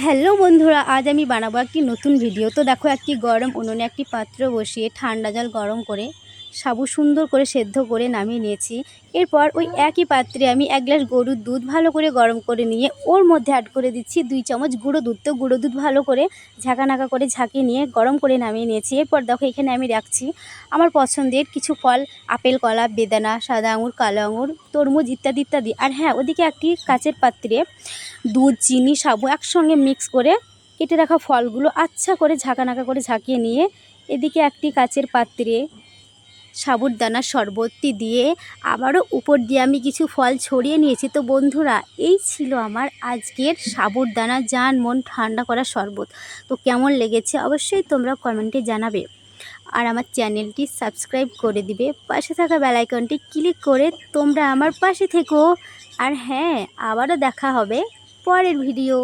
Hello বন্ধুরা, আজ আমি বানাবো একটি নতুন ভিডিও। তো দেখো, একটি গরম উনুনে একটি পাত্র বসিয়ে ঠান্ডা জল গরম করে সাবু সুন্দর করে সেদ্ধ করে নামিয়ে নিয়েছি। এরপর ওই একই পাত্রে আমি 1 গ্লাস গরুর দুধ ভালো করে গরম করে নিয়ে ওর মধ্যে অ্যাড করে দিচ্ছি 2 চামচ গুঁড়ো দুধ। তো গুঁড়ো দুধ ভালো করে ঝাঁকানাকা করে ঝাঁকিয়ে নিয়ে গরম করে নামিয়ে নিয়েছি। এরপর দেখো, এখানে আমি রাখছি আমার পছন্দের কিছু ফল: আপেল, কলা, বেদানা, সাদা আঙুর, কালো আঙুর, তরমুজ ইত্যাদি ইত্যাদি। আর হ্যাঁ, ওদিকে একটি কাচের পাত্রে দুধ, চিনি, সাবু একসঙ্গে মিক্স করে কেটে রাখা ফলগুলো আচ্ছা করে ঝাঁকানাকা করে ঝাঁকিয়ে নিয়ে এদিকে একটি কাচের পাত্রে সাবুদানার শরবতটি দিয়ে আবারও উপর দিয়ে আমি কিছু ফল ছড়িয়ে নিয়েছি। তো বন্ধুরা, এই ছিল আমার আজকের সাবুদানা জান মন ঠান্ডা করা শরবত। তো কেমন লেগেছে অবশ্যই তোমরা কমেন্টে জানাবে। আর আমার চ্যানেলটি সাবস্ক্রাইব করে দিবে, পাশে থাকা বেল আইকনটি ক্লিক করে তোমরা আমার পাশে থেকো। আর হ্যাঁ, আবারও দেখা হবে পরের ভিডিও।